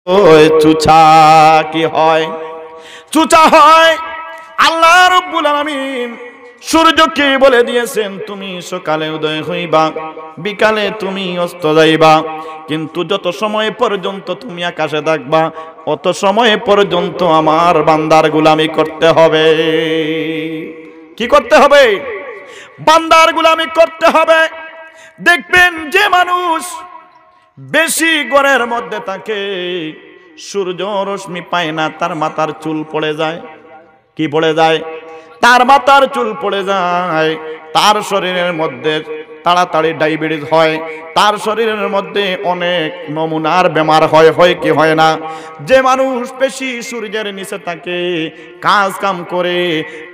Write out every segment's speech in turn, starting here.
ওই চুচা কি হয়? চুচা হয়। আল্লাহ রাব্বুল আলামিন সূর্যকে বলে দিয়েছেন, তুমি সকালে উদয় হইবা, বিকালে তুমি অস্ত যাইবা, কিন্তু যত সময় পর্যন্ত তুমি আকাশে থাকবা অত সময় পর্যন্ত আমার বান্দার গোলামি করতে হবে। কি করতে হবে? বান্দার গোলামি করতে হবে। দেখবেন যে মানুষ বেশি ঘরের মধ্যে থাকে, সূর্য রশ্মি পায় না, তার মাথার চুল পড়ে যায়। কি পড়ে যায়? তার মাথার চুল পড়ে যায়। তার শরীরের মধ্যে তাড়াতাড়ি ডায়াবেটিস হয়। তার শরীরের মধ্যে অনেক নমুনার বেমার হয়। হয় কি হয় না? যে মানুষ বেশি সূর্যের নিচে থাকে, কাজ কাম করে,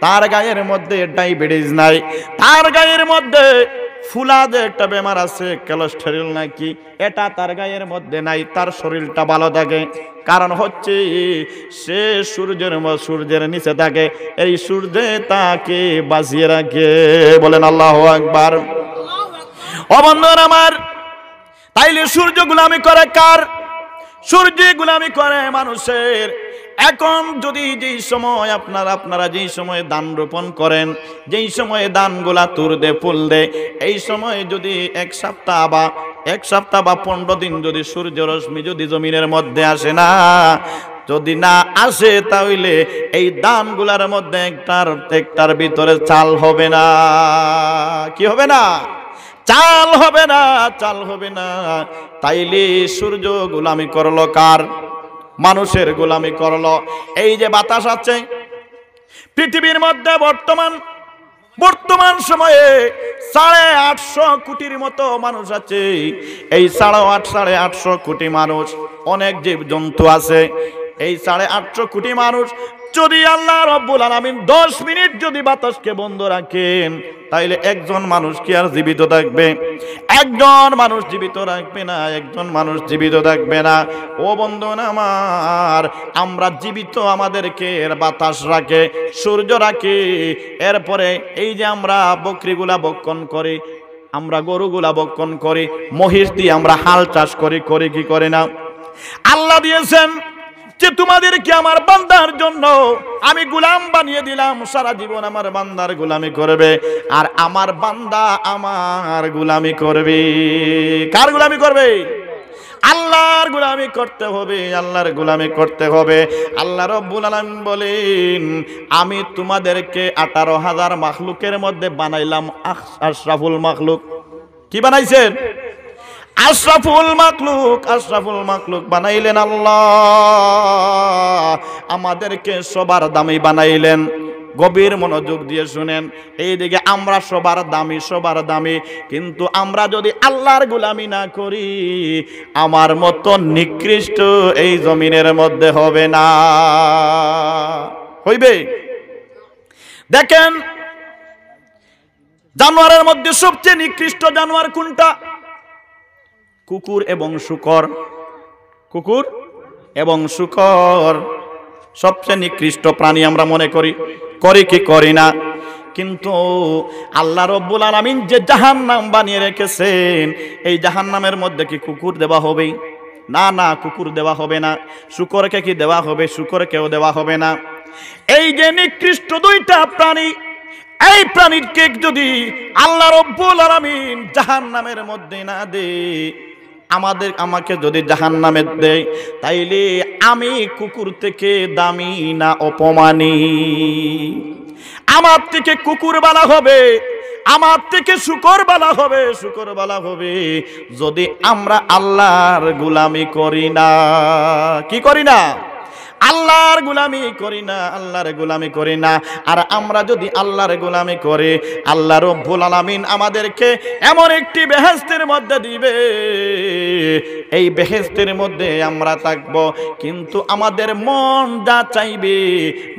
তার গায়ের মধ্যে ডায়াবেটিস নাই, তার গায়ের মধ্যে ফুলা যে একটা বেমার আছে কোলেস্টেরল নাকি, এটা তার গায়ের মধ্যে নাই, তার শরীরটা ভালো থাকে। কারণ হচ্ছে সে সূর্যের নিচে থাকে, এই সূর্যে তাকে বাঁচিয়ে রাখে। বলেন আল্লাহু আকবার। ও বন্ধুরা আমার, তাইলে সূর্য গোলামি করে কার? সূর্য গোলামি করে মানুষের। এখন যদি যেই সময় আপনারা যেই সময় ধান রোপণ করেন, যেই সময়ে ধানগুলা তুর দে ফুল দে, এই সময় যদি এক সপ্তাহ বা 15 দিন যদি সূর্য রশ্মি যদি জমিনের মধ্যে আসে না, যদি না আসে, তাহলে এই ধানগুলার মধ্যে একটার ভিতরে চাল হবে না। কি হবে না? চাল হবে না, চাল হবে না। তাইলে সূর্য গোলামি করলো কার? মানুষের গোলামি করলো। এই যে বাতাস আছে পৃথিবীর মধ্যে বর্তমান সময়ে 850 কোটির মতো মানুষ আছে। এই 850 কোটি মানুষ, অনেক জীব জন্তু আছে। এই 850 কোটি মানুষ যদি আল্লাহ রাব্বুল আলামিন 10 মিনিট যদি বাতাসকে বন্ধ রাখেন, তাইলে একজন মানুষ কি আর জীবিত থাকবে? একজন মানুষ জীবিত রাখবে না, একজন মানুষ জীবিত থাকবে না। ও বন্ধুরা আমার, আমরা জীবিত, আমাদেরকে বাতাস রাখে, সূর্য রাখে। এরপরে এই যে আমরা বকরিগুলা বক্ষণ করি, আমরা গরুগুলা বক্ষণ করি, মহিষ দিয়ে আমরা হাল চাষ করি কি করে না? আল্লাহ দিয়েছেন যে তোমাদেরকে আমার বান্দার জন্য আমি গোলাম বানিয়ে দিলাম, সারা জীবন আমার বান্দার গোলামি করবে। আর আমার বান্দা আমার গোলামি করবে। কার গোলামি করবে? আল্লাহর গোলামি করতে হবে, আল্লাহর গোলামি করতে হবে। আল্লাহ রাব্বুল আলামিন বলেন, আমি তোমাদেরকে 18,000 মাখলুকের মধ্যে বানাইলাম আশরাফুল মাখলুক। কি বানাইছেন? আশরাফুল মাখলুক বানাইলেন আল্লাহ। আমাদেরকে সবার দামি বানাইলেন। গভীর মনোযোগ দিয়ে শুনেন, এইদিকে আমরা সবার দামি, কিন্তু আমরা যদি আল্লাহর গোলামি না করি, আমার মতো নিকৃষ্ট এই জমিনের মধ্যে হবে না। হইবে? দেখেন, জানোয়ারের মধ্যে সবচেয়ে নিকৃষ্ট জানোয়ার কোনটা? কুকুর এবং শূকর। কুকুর এবং শূকর সবচেয়ে নিকৃষ্ট প্রাণী আমরা মনে করি কি করি না? কিন্তু আল্লাহ রাব্বুল আলামিন যে জাহান্নাম বানিয়ে রেখেছেন, এই জাহান্নামের মধ্যে কি কুকুর দেওয়া হবে? না, কুকুর দেওয়া হবে না। শূকরকে কি দেওয়া হবে? শূকরকেও দেওয়া হবে না। এই যে নিকৃষ্ট দুইটা প্রাণী, এই প্রাণীকে যদি আল্লাহ রাব্বুল আলামিন জাহান্নামের মধ্যে না দেয়, আমাকে যদি জাহান্নামে দেয়, তাইলে আমি কুকুর থেকে দামি না অপমানী? আমার থেকে কুকুর বলা হবে, আমার থেকে শূকর বলা হবে যদি আমরা আল্লাহর গোলামি করি না। কি করি না? আল্লাহর গোলামি করি না। আর আমরা যদি আল্লাহর গোলামি করি, আল্লাহ রাব্বুল আলামিন আমাদেরকে এমন একটি বেহেশতের মধ্যে দিবে, এই বেহেশতের মধ্যে আমরা থাকব, কিন্তু আমাদের মন যা চাইবে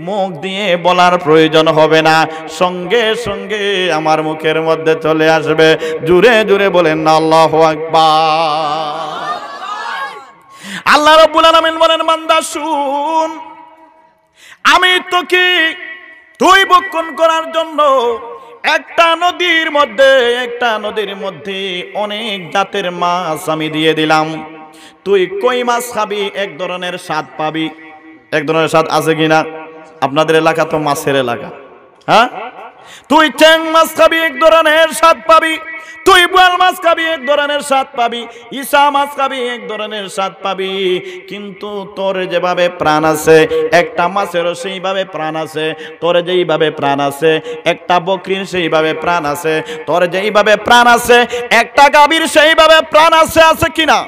মুখ দিয়ে বলার প্রয়োজন হবে না, সঙ্গে সঙ্গে আমার মুখের মধ্যে চলে আসবে। জোরে জোরে বলেন না আল্লাহু আকবার। আল্লাহ রাব্বুল আলামিন বলেন, বান্দা শুন, আমি তোকে তুই বক্ষণ করার জন্য একটা নদীর মধ্যে অনেক জাতের মাছ আমি দিয়ে দিলাম। তুই কই মাছ খাবি এক ধরনের স্বাদ পাবি। এক ধরনের স্বাদ আছে কিনা? আপনাদের এলাকা তো মাছের এলাকা, হ্যাঁ? তুই চ্যাং মাছ খাবি এক ধরনের স্বাদ পাবি, তুই বোয়াল মাছ খাবি এক ধরনের স্বাদ পাবি, ইসা মাছ খাবি এক ধরনের স্বাদ পাবি। কিন্তু তোর যেভাবে প্রাণ আছে একটা মাছেরও সেইভাবে প্রাণ আছে, তোর যেইভাবে প্রাণ আছে একটা বকরির সেইভাবে প্রাণ আছে, তোর যেইভাবে প্রাণ আছে একটা গাভীর সেইভাবে প্রাণ আছে। আছে কিনা?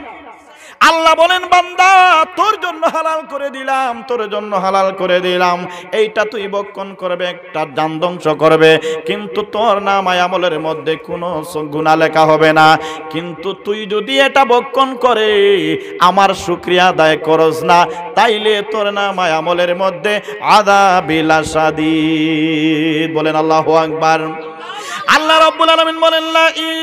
আল্লাহ বলেন বান্দা তোর জন্য হালাল করে দিলাম, তোর জন্য হালাল করে দিলাম। এইটা তুই বক্ষণ করবে, একটা জান ধ্বংস করবে, কিন্তু তোর নামায় আমলের মধ্যে কোনো গুনাহ লেখা হবে না। কিন্তু তুই যদি এটা বক্ষণ করে আমার শুকরিয়া আদায় করস না, তাইলে তোর নামায় আমলের মধ্যে আযাবিল শাদীদ। বলেন আল্লাহু আকবার। আল্লাহ রাব্বুল আলামিন বলেন লা ইন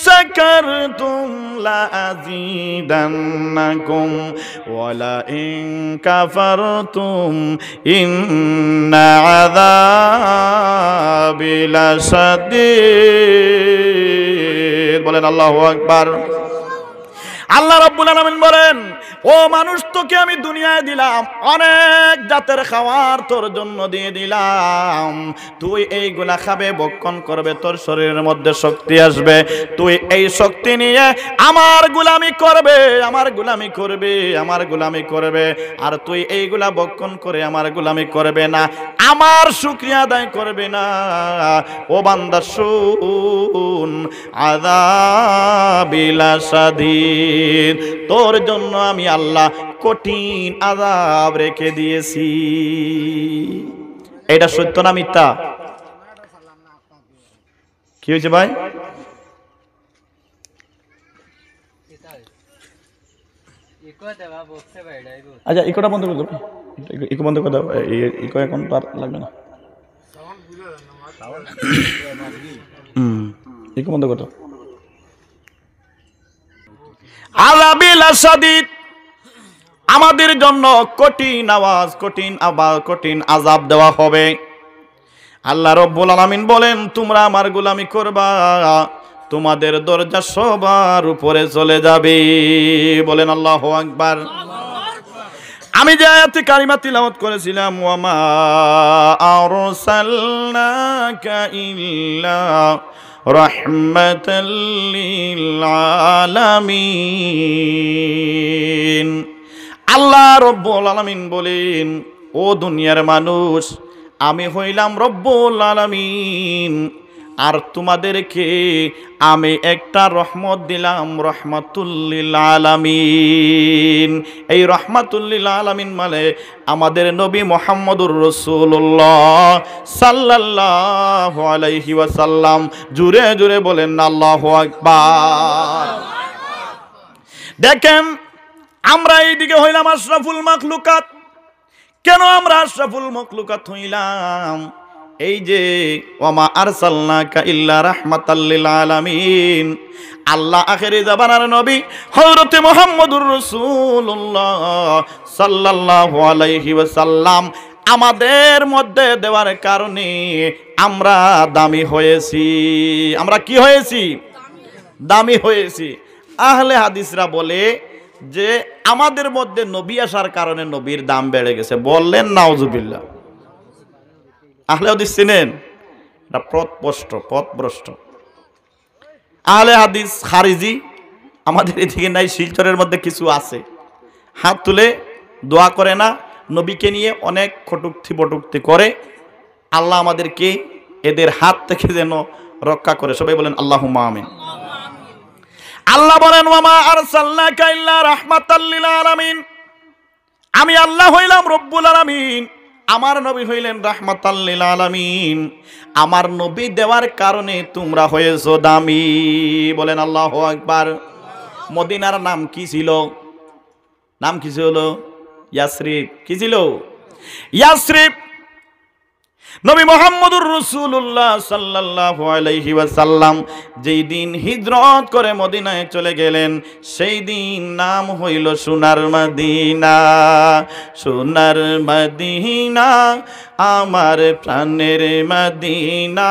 শাকারতুম লা আযীদান্নাকুম ওয়া লা ইন কাফারতুম ইন্না আযাবি লাশাদীদ। বলেন আল্লাহু আকবার। আল্লাহ রাব্বুল আলামিন বলেন ও মানুষ, তোকে আমি দুনিয়ায় দিলাম, অনেক জাতের খাবার তোর জন্য দিয়ে দিলাম, তুই এইগুলা খাবে, ভক্ষণ করবে, তোর শরীরের মধ্যে শক্তি আসবে, তুই এই শক্তি নিয়ে আমার গোলামি করবে, আমার গোলামি করবে, আমার গোলামি করবে। আর তুই এইগুলা ভক্ষণ করে আমার গোলামি করবে না, আমার শুকরিয়া আদায় করবে না। ও বান্দা শুন, আযাবিল শাদীদ, তোর জন্য আমি আল্লাহ কঠিন আযাব রেখে দিয়েছি। এটা সত্য না মিথ্যা? কি হয়েছে ভাই? আচ্ছা ইকোটা বন্ধ করে দেবো, ইকো বন্ধ করে দেবো, ইকো এখন আর লাগবে না। ইকো বন্ধ করে দেবো। আযাবিল শাদীদ, আমাদের জন্য কঠিন আওয়াজ, কঠিন আওয়াজ, কঠিন আযাব দেওয়া হবে। আল্লাহ রাব্বুল আলামিন বলেন তোমরা আমার গোলামি করবা, তোমাদের দরজা সবার উপরে চলে যাবে। বলেন আল্লাহু আকবার। আমি যে আয়াতে কারিমা তিলাওয়াত করেছিলাম, ওয়া মা আরসালনাকা ইল্লা রাহমাতাল লিল আলামিন। আল্লাহ রব্বুল আলামিন বলেন ও দুনিয়ার মানুষ, আমি হইলাম রব্বুল আলামিন, আর তোমাদেরকে আমি একটা রহমত দিলাম, রহমাতুল লিল আলামিন। এই রহমাতুল লিল আলামিন মানে আমাদের নবী মুহাম্মদুর রাসূলুল্লাহ সাল্লাল্লাহু আলাইহি ওয়াসাল্লাম। জোরে জোরে বলেন আল্লাহু আকবার। দেখেন আমরা এইদিকে হইলাম আশরাফুল মাখলুকাত। কেন আমরা আশরাফুল মাখলুকাত হইলাম? এই যে ওয়ামা আরসালনাকা ইল্লা রাহমাতাল লিল আলামিন, আল্লাহ আখিরি জামানার নবী হযরত মুহাম্মদুর রাসূলুল্লাহ সাল্লাল্লাহু আলাইহি ওয়াসাল্লাম আমাদের মধ্যে দেওয়ার কারণে আমরা দামি হয়েছি। আমরা কি হয়েছি? দামি হয়েছি। আহলে হাদিসরা বলে যে আমাদের মধ্যে নবী আসার কারণে নবীর দাম বেড়ে গেছে। বললেন নাউজুবিল্লাহ। আহলে হাদিস চিনেন? এটা পথভ্রষ্ট। আহলে হাদিস খারিজি আমাদের এদিকে নাই, শিলচরের মধ্যে কিছু আছে, হাত তুলে দোয়া করে না, নবীকে নিয়ে অনেক কটূক্তি করে। আল্লাহ আমাদেরকে এদের হাত থেকে যেন রক্ষা করে। সবাই বলেন আল্লাহুম্মা আমিন। আল্লাহ বলেন ওয়ামা আরসালনাকা ইল্লা রাহমাতাল লিল আলামিন, আমি আল্লাহ হইলাম রব্বুল আলামিন, আমার নবী হইলেন রাহমাতাল লিল আলামিন। আমার নবী দেওয়ার কারণে তোমরা হয়েছো দামি। বলেন আল্লাহু আকবার। মদিনার নাম কি ছিল? নাম কি ছিল? ইয়াসরিব। কি ছিল? ইয়াসরিব। নবী মুহাম্মদুর রাসূলুল্লাহ সাল্লাল্লাহু আলাইহি ওয়াসাল্লাম যেই দিন হিজরত করে মদিনায় চলে গেলেন, সেই দিন নাম হইল সোনার মদিনা। সোনার মদিনা আমার প্রাণের মদিনা,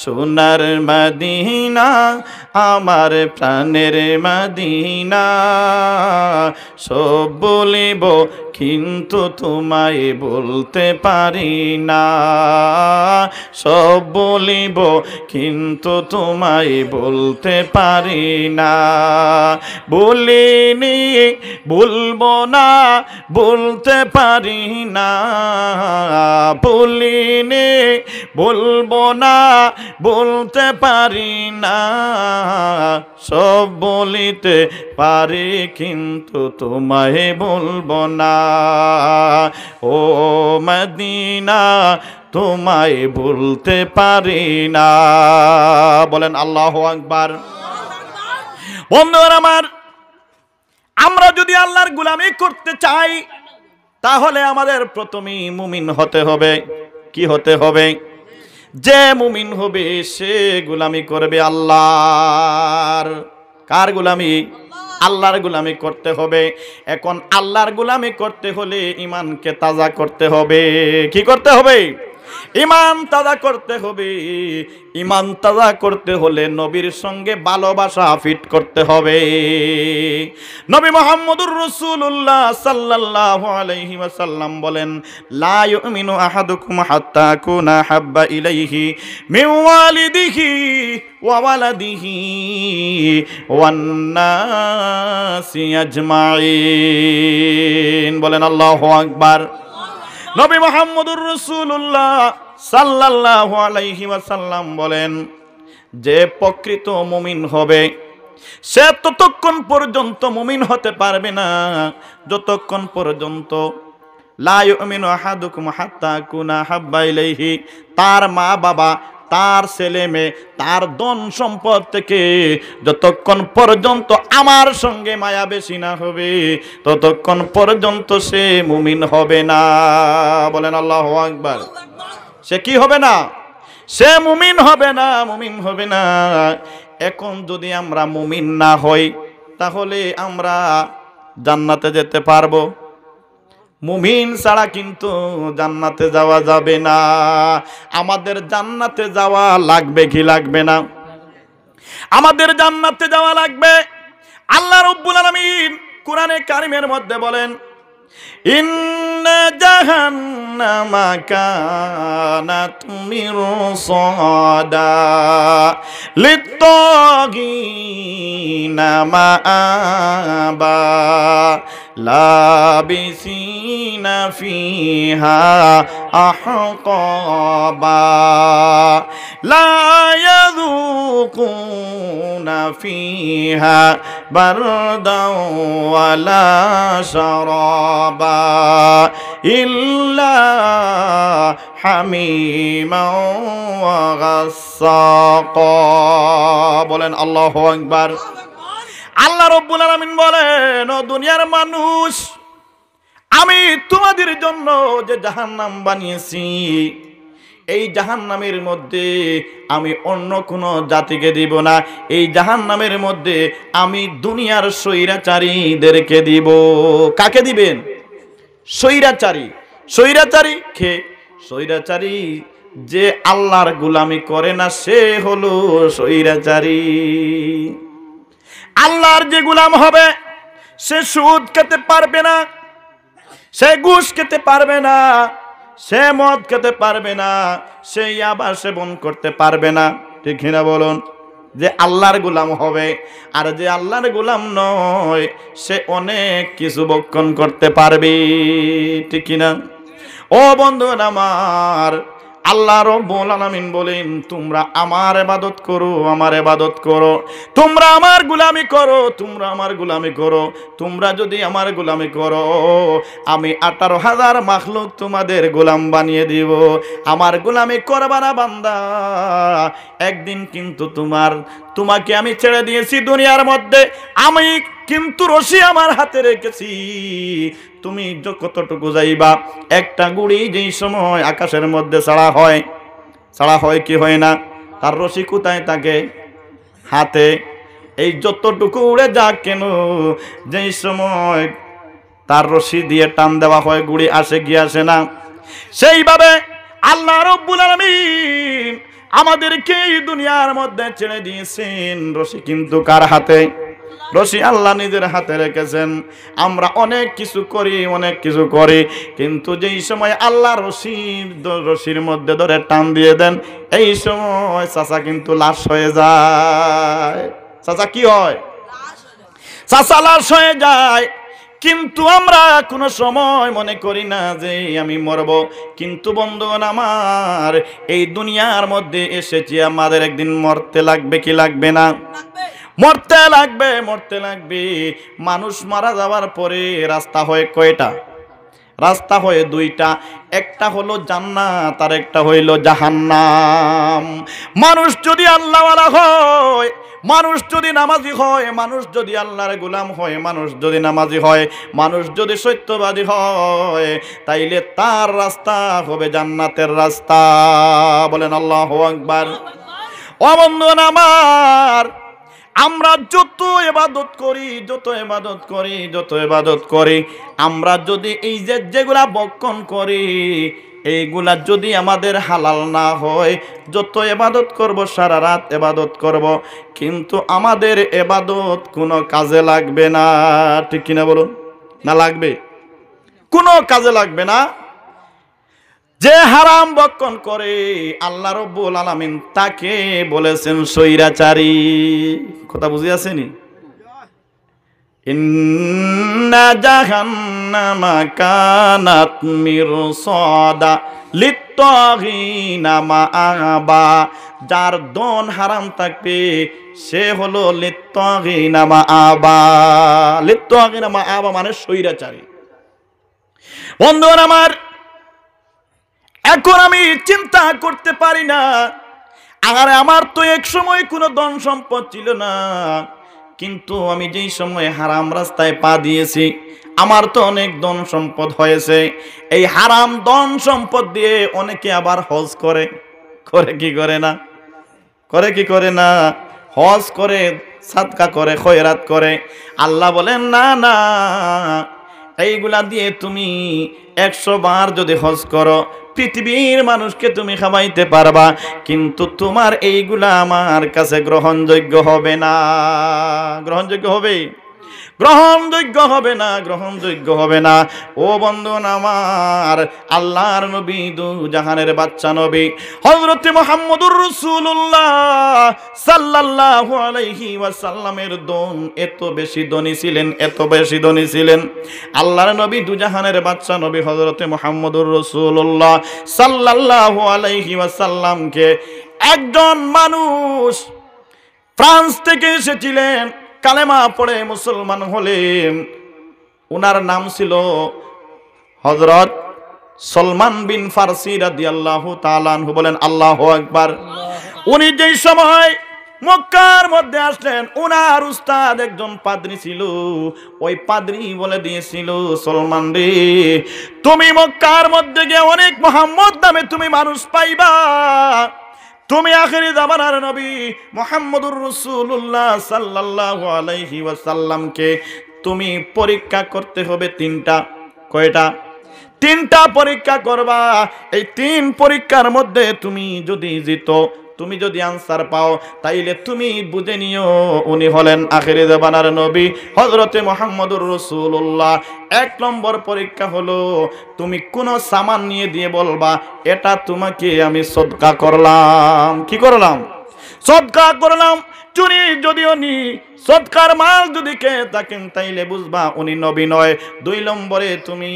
সোনার মদিনা আমার প্রাণের মদিনা। সব বলিব কিন্তু তোমায় বলতে পারি না, সব বলিব কিন্তু তোমায় বলতে পারি না। বলিনি বলবো না বলতে পারি না, বলিনি বলবো না বলতে পারি না। সব বলিতে পারি কিন্তু তোমায় বলবো না। ও মদিনা তোমায় বলতে পারি না। বলেন আল্লাহু আকবার। বন্ধুরা আমার, আমরা যদি আল্লাহর গোলামি করতে চাই তাহলে আমাদের প্রথমেই মুমিন হতে হবে। কি হতে হবে? যে মুমিন হবে সে গোলামি করবে আল্লাহর। কার গোলামি? আল্লাহর গোলামি করতে হবে। এখন আল্লাহর গোলামি করতে হলে ঈমানকে তাজা করতে হবে। কি করতে হবে? ঈমান তাজা করতে হবে। ঈমান তাজা করতে হলে নবীর সঙ্গে ভালোবাসা ফিট করতে হবে। নবী মুহাম্মদুর রাসূলুল্লাহ সাল্লাল্লাহু আলাইহি ওয়াসাল্লাম বলেন, লা ইউমিনু আহাদুকুম হাত্তা আকুনা হাব্বা ইলাইহি মিন ওয়ালিদিহি ওয়া ওয়ালাদিহি ওয়ান নাসি আজমাইন। বলেন আল্লাহু আকবার। নবী মুহাম্মদুর রাসূলুল্লাহ সাল্লাল্লাহু আলাইহি ওয়াসাল্লাম বলেন, যে প্রকৃত মুমিন হবে সে ততক্ষণ পর্যন্ত মুমিন হতে পারবে না যতক্ষণ পর্যন্ত লা ইউমিনু আহাদুকুম হাত্তা আকুনা হাব্বা ইলাইহি, তার মা বাবা, তার ছেলে মেয়ে, তার ধন সম্পদ থেকে যতক্ষণ পর্যন্ত আমার সঙ্গে মায়া বেশি না হবে ততক্ষণ পর্যন্ত সে মুমিন হবে না। বলেন আল্লাহু আকবার। সে কি হবে না? সে মুমিন হবে না, মুমিন হবে না। এখন যদি আমরা মুমিন না হই তাহলে আমরা জান্নাতে যেতে পারবো? মুমিন ছাড়া কিন্তু জান্নাতে যাওয়া যাবে না। আমাদের জান্নাতে যাওয়া লাগবে কি লাগবে না? আমাদের জান্নাতে যাওয়া লাগবে। আল্লাহ রাব্বুল আলামিন কোরআনে কারিমের মধ্যে বলেন, ইন্না জাহান্নামা কানাত মিরসাদা লিত্তাগিনা মাআবা লাবিসিনা ফিহা আহকাবা লা ইয়াযুকুনা ফিহা বারদাও ওয়ালা শারাবা ইল্লা হামিমান ওয়া গাসসাকা। বলেন আল্লাহু আকবার। আল্লাহ রাব্বুল আলামিন বলেন, ও দুনিয়ার মানুষ, আমি তোমাদের জন্য যে জাহান্নাম বানিয়েছি এই জাহান্নামের মধ্যে আমি অন্য কোনো জাতিকে দিব না। এই জাহান্নামের মধ্যে আমি দুনিয়ার স্বৈরাচারীদেরকে দিব। কাকে দিবেন? স্বৈরাচারী। স্বৈরাচারী কে? স্বৈরাচারী যে আল্লাহর গোলামি করে না সে হলো স্বৈরাচারী। আল্লাহর যে গোলাম হবে সে সুদ খেতে পারবে না, সে ঘুষ খেতে পারবে না, সে মদ খেতে পারবে না, সে ইয়াবা সেবন করতে পারবে না। ঠিক কিনা বলুন? যে আল্লাহর গোলাম হবে। আর যে আল্লাহর গোলাম নয় সে অনেক কিছু ভক্ষণ করতে পারবে। ঠিক কিনা? ও বন্ধুরা আমার, আল্লাহ রাব্বুল আলামিন বলেন, তোমরা আমার ইবাদত করো, আমার ইবাদত করো, তোমরা আমার গোলামি করো, তোমরা আমার গোলামি করো। তোমরা যদি আমার গোলামি করো আমি 18,000 মাখলুক তোমাদের গোলাম বানিয়ে দিব। আমার গোলামি করবা না বান্দা, একদিন কিন্তু তোমাকে আমি ছেড়ে দিয়েছি দুনিয়ার মধ্যে। আমি কিন্তু রশি আমার হাতে রেখেছি, তুমি কতটুকু যাইবা। একটা গুড়ি যেই সময় আকাশের মধ্যে ছাড়া হয় কি হয় না, তার রশি কোথায় থাকে? হাতে। এই যতটুকু উড়ে যাক কেন, যেই সময় তার রশি দিয়ে টান দেওয়া হয় গুড়ি আসে কি আসে না? সেইভাবে আল্লাহ রাব্বুল আলামিন আমাদেরকে এই দুনিয়ার মধ্যে ছেড়ে দিয়েছেন। রশি কিন্তু কার হাতে? রশি আল্লাহ নিজের হাতে রেখেছেন। আমরা অনেক কিছু করি, কিন্তু যেই সময় আল্লাহ রশির মধ্যে ধরে টান দিয়ে দেন, এই সময় চাচা কিন্তু লাশ হয়ে যায়। চাচা কি হয়? চাচা লাশ হয়ে যায়। কিন্তু আমরা কোনো সময় মনে করি না যে আমি মরব। কিন্তু বন্ধুগণ আমার, এই দুনিয়ার মধ্যে এসেছি, আমাদের একদিন মরতে লাগবে কি লাগবে না? মরতে লাগবে। মানুষ মারা যাওয়ার পরে রাস্তা হয় কয়টা? রাস্তা হয় দুইটা। একটা হলো জান্নাত আর একটা হইল জাহান্নাম। মানুষ যদি আল্লাহওয়ালা হয়, মানুষ যদি নামাজি হয়, মানুষ যদি আল্লাহর গোলাম হয়, মানুষ যদি নামাজি হয়, মানুষ যদি সত্যবাদী হয়, তাইলে তার রাস্তা হবে জান্নাতের রাস্তা। বলেন আল্লাহু আকবার। ও বন্ধুগণ আমার, আমরা যত ইবাদত করি, আমরা যদি এই যেগুলা বক্ষণ করি, এইগুলা যদি আমাদের হালাল না হয়, যত ইবাদত করব, সারা রাত ইবাদত করব, কিন্তু আমাদের ইবাদত কোনো কাজে লাগবে না। ঠিক কিনা বলুন? না লাগবে? কোনো কাজে লাগবে না। যে হারাম বক্ষণ করে, আল্লাহ রাব্বুল আলামিন তাকে বলেছেন স্বৈরাচারী। কথা বুঝে আসেনি? ইন্না জাহান্নামা কানাত মিরসাদা লিত্তাগিনা মাআবা। যার দন হারাম থাকবে সে হলো লিত্তাগিনা মাআবা। লিত্তাগিনা মাআবা মানে স্বৈরাচারী। বন্ধুরা আমার, এখন আমি চিন্তা করতে পারি না, আর আমার তো এক সময় কোনো ধন সম্পদ ছিল না, কিন্তু আমি যেই সময় হারাম রাস্তায় পা দিয়েছি, আমার তো অনেক ধন সম্পদ হয়েছে। এই হারাম ধন সম্পদ দিয়ে অনেকে আবার হজ করে কি করে না? হজ করে, সাদকা করে, খয়রাত করে। আল্লাহ বলেন না না, এইগুলা দিয়ে তুমি 100 বার যদি হজ করো, পৃথিবীর মানুষকে তুমি খাওয়াইতে পারবা, কিন্তু তোমার এইগুলা আমার কাছে গ্রহণযোগ্য হবে না। গ্রহণযোগ্য হবে না। ও বন্ধুগণ আমার, আল্লাহর নবী, দু জাহানের বাচ্চা নবী হযরত মুহাম্মদুর রাসূলুল্লাহ সাল্লাল্লাহু আলাইহি ওয়াসাল্লামের দন এত বেশি ধনী ছিলেন। আল্লাহর নবী, দু জাহানের বাচ্চা নবী হযরত মুহাম্মদুর রাসূলুল্লাহ সাল্লাল্লাহু আলাইহি ওয়াসাল্লামকে একজন মানুষ ফ্রান্স থেকে এসেছিলেন, কালেমা পড়ে মুসলমান হলেন। উনার নাম ছিল হযরত সলমান বিন ফারসি রাদিয়াল্লাহু তাআলা আনহু। বলেন আল্লাহু আকবার। উনি যেই সময় মক্কার মধ্যে আসলেন, উনার উস্তাদ একজন পাদ্রী ছিল। ওই পাদ্রী বলে দিয়েছিল, সলমান রে, তুমি মক্কার মধ্যে গিয়ে অনেক মুহাম্মদ নামে তুমি মানুষ পাইবা। তুমি আখিরি জামানার নবী মুহাম্মদুর রাসূলুল্লাহ সাল্লাল্লাহু আলাইহি ওয়াসাল্লামকে তুমি পরীক্ষা করতে হবে 3টা। কয়টা? 3টা পরীক্ষা করবা। এই 3 পরীক্ষার মধ্যে তুমি যদি জিতো, তুমি যদি আনসার পাও, তাইলে তুমি বুঝে নিও উনি হলেন আখিরি জামানার নবী হযরতে মুহাম্মদুর রাসূলুল্লাহ। 1 নম্বর পরীক্ষা হলো, তুমি কোন সামান নিয়ে দিয়ে বলবা, এটা তোমাকে আমি সদকা করলাম। কি করলাম? সদকা করলাম। চুরি যদিও নি, সদকার মাল যদি কে থাকেন, তাইলে বুঝবা উনি নবী নয়। 2 নম্বরে তুমি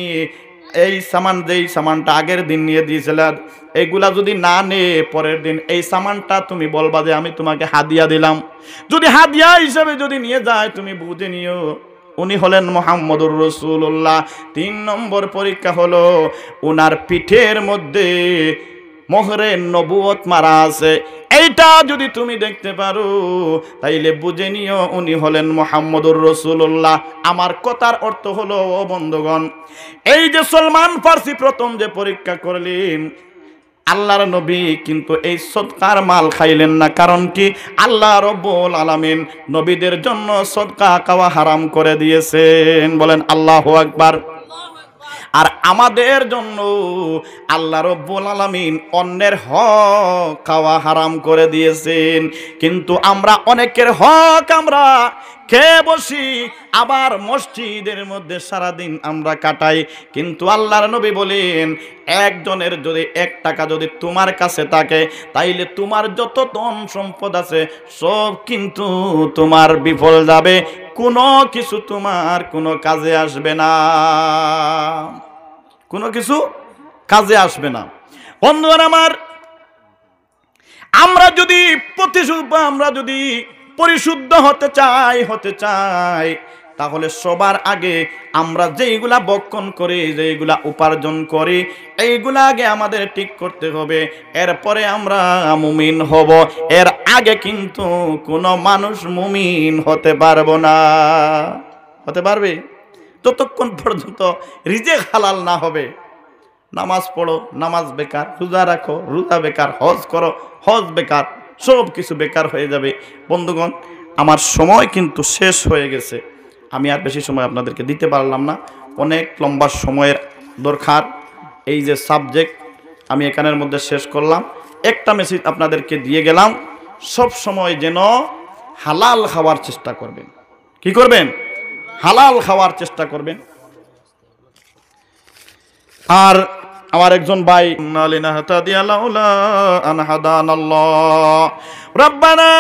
এই সামান, যেই সামানটা আগের দিন নিয়ে দিয়েছিলে, এইগুলা যদি না নে, পরের দিন এই সামানটা তুমি বলবা যে আমি তোমাকে হাদিয়া দিলাম। যদি হাদিয়া হিসাবে যদি নিয়ে যায়, তুমি বুঝে নিও উনি হলেন মুহাম্মদুর রাসূলুল্লাহ। 3 নম্বর পরীক্ষা হলো, উনার পিঠের মধ্যে মোহরে নবুয়ত মারা আছে। এইটা যদি তুমি দেখতে পারো তাইলে বুঝে নিও উনি হলেন মুহাম্মদুর রাসূলুল্লাহ। আমার কথার অর্থ হলো, ও বন্ধুগণ, এই যে সলমান ফার্সি প্রথম যে পরীক্ষা করলেন, আল্লাহর নবী কিন্তু এই সদকার মাল খাইলেন না। কারণ কি? আল্লাহ রব্বুল আলামিন নবীদের জন্য সদকা খাওয়া হারাম করে দিয়েছেন। বলেন আল্লাহু আকবার। আর আমাদের জন্য আল্লাহ রব্বুল আলামিন অন্যের হক খাওয়া হারাম করে দিয়েছেন। কিন্তু আমরা অনেকের হক আমরা খেয়ে বসি, আবার মসজিদের মধ্যে সারাদিন আমরা কাটাই। কিন্তু আল্লাহর নবী বলেন, একজনের যদি 1 টাকা যদি তোমার কাছে থাকে, তাইলে তোমার যত ধন সম্পদ আছে সব কিন্তু তোমার বিফল যাবে, কোনো কিছু তোমার কোনো কাজে আসবে না, কোনো কিছু কাজে আসবে না। বন্ধুরা আমার, আমরা যদি পরিশুদ্ধ হতে চাই তাহলে সবার আগে আমরা যেইগুলা বক্ষণ করি, যেইগুলা উপার্জন করি, এইগুলা আগে আমাদের ঠিক করতে হবে। এরপরে আমরা মুমিন হব। এর আগে কিন্তু কোনো মানুষ মুমিন হতে পারবো না। হতে পারবে? ততক্ষণ পর্যন্ত রিজিক হালাল না হবে। নামাজ পড়ো, নামাজ বেকার, রোজা রাখো, রোজা বেকার, হজ করো, হজ বেকার, সব কিছু বেকার হয়ে যাবে। বন্ধুগণ, আমার সময় কিন্তু শেষ হয়ে গেছে। আমি আর বেশি সময় আপনাদেরকে দিতে পারলাম না, অনেক লম্বা সময়ের দরকার। এই যে সাবজেক্ট আমি এখানের মধ্যে শেষ করলাম। একটা মেসেজ আপনাদেরকে দিয়ে গেলাম, সব সময় যেন হালাল খাওয়ার চেষ্টা করবেন। কি করবেন? হালাল খাওয়ার চেষ্টা করবেন। আর আমার একজন ভাই, রব্বানা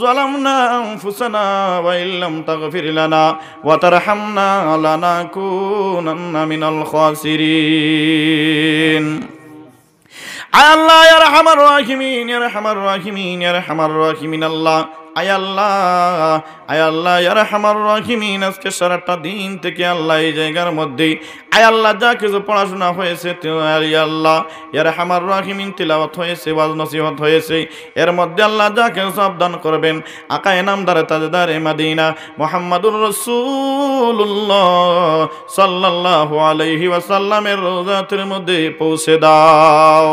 যালামনা আনফুসানা ওয়া ইল্লাম তাগফির লানা ওয়া তারহামনা লানাকুনান্না মিনাল খাসিরিন। আয় আল্লাহ, ইয়া রাহমার রাহিমিন, ইয়া রাহমার রাহিমিন, ইয়া রাহমার রাহিমিন। আল্লাহ, আয় আল্লাহ, ইয়া রাহমার রাহিমিন, আজকে সারাটা দিন থেকে আল্লাহ এই জায়গার মধ্যে আয় আল্লাহ যা কিছু পড়াশোনা হয়েছে, আয় আল্লাহ ইয়া রাহমার রাহিমিন, তিলাওয়াত হয়েছে, ওয়াজ নসিহত হয়েছে, এর মধ্যে আল্লাহ যা কিছু সাবধান করবেন, আকা ইনামদারে তাজদারে মদিনা মুহাম্মাদুর রাসূলুল্লাহ সাল্লাল্লাহু আলাইহি ওয়াসাল্লামের রওজাতের মধ্যে পৌঁছে দাও।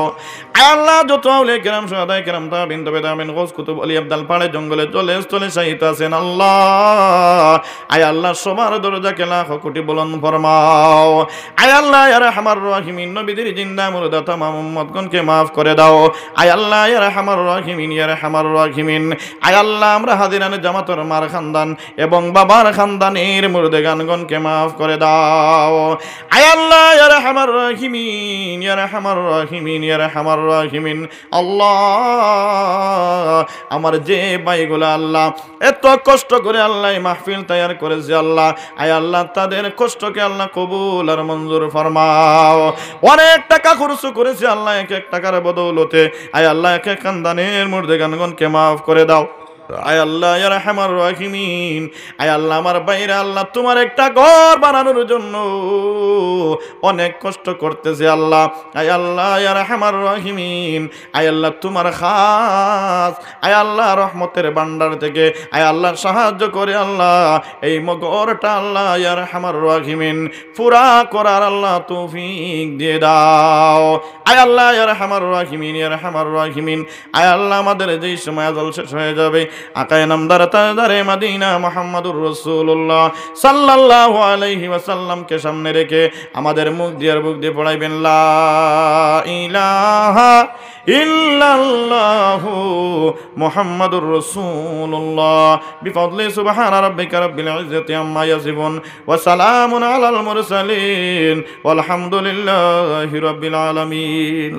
আয় আল্লাহ, যত আউলিয়া কিরাম, সুহাদায়ে কিরাম, তাবিঈন, তাবেঈন, গৌস, কুতুব, ওলি, আবদাল, পাহাড়ে জঙ্গলে জলে স্থলে শাহিদ আছেন আল্লাহ, আয় আল্লাহ সবার দরজাকে লাখ কোটি বুলন্দ ফরমাও। আয় আল্লাহ ইয়া রাহমার রাহিমিন, নবীদের জিন্দা মুর্দা তামাম উম্মতগণকে মাফ করে দাও। আয় আল্লাহ ইয়া রাহমার রাহিমিন, ইয়া রাহমার রাহিমিন। আয় আল্লাহ, আমরা হাজিরানে জামাতের মার খানদান এবং বাবার খানদানের মুর্দেগানগণকে মাফ করে দাও। আয় আল্লাহ ইয়া রাহমার রাহিমিন, ইয়া রাহমার রাহিমিন, ইয়া রাহমার রাহিমিন। আল্লাহ, আমার যে ভাইগুলা আল্লাহ এত কষ্ট করে আল্লাহ মাহফিল তৈয়ার করেছে আল্লাহ, আয় আল্লাহ তাদের কষ্টকে আল্লাহ কবুল আর মঞ্জুর ফরমাও। অনেক টাকা খরচ করেছে আল্লাহ, এক এক টাকার বদৌলতে আয় আল্লাহ এক এক খানদানের মুর্দেগানগণকে মাফ করে দাও। আয় আল্লাহ ইয়া রাহমার রাহিমিন, আয় আল্লাহ আমার বাইরে আল্লাহ তোমার একটা ঘর বানানোর জন্য অনেক কষ্ট করতেছে আল্লাহ, আয় আল্লাহ ইয়া রাহমার রাহিমিন, আয় আল্লাহ তোমার খাস আয় আল্লাহ রহমতের ভান্ডার থেকে আয় আল্লাহ সাহায্য করে আল্লাহ এই ঘরটা আল্লাহ ইয়া রাহমার রাহিমিন পুরা করার আল্লাহ তৌফিক দিয়ে দাও। আয় আল্লাহ ইয়া রাহমার রাহিমিন, ইয়া রাহমার রাহিমিন। আয় আল্লাহ, আমাদের যেই সময় আজল শেষ হয়ে যাবে, আকায়ে নামদার তাজদারে মদিনা মুহাম্মাদুর রাসূলুল্লাহ সাল্লাল্লাহু আলাইহি ওয়াসাল্লামকে সামনে রেখে আমাদের মুখ দিয়ে বুক দিয়ে পড়াইবেন লা ইলাহা ইল্লাল্লাহু মুহাম্মাদুর রাসূলুল্লাহ বিফadli সুবহান রাব্বিকা রাব্বিল ইজ্জাতি আম্মা ইয়াসিফুন ওয়া সালামুন আলাল মুরসালিন ওয়াল হামদুলিল্লাহি রাব্বিল আলামিন।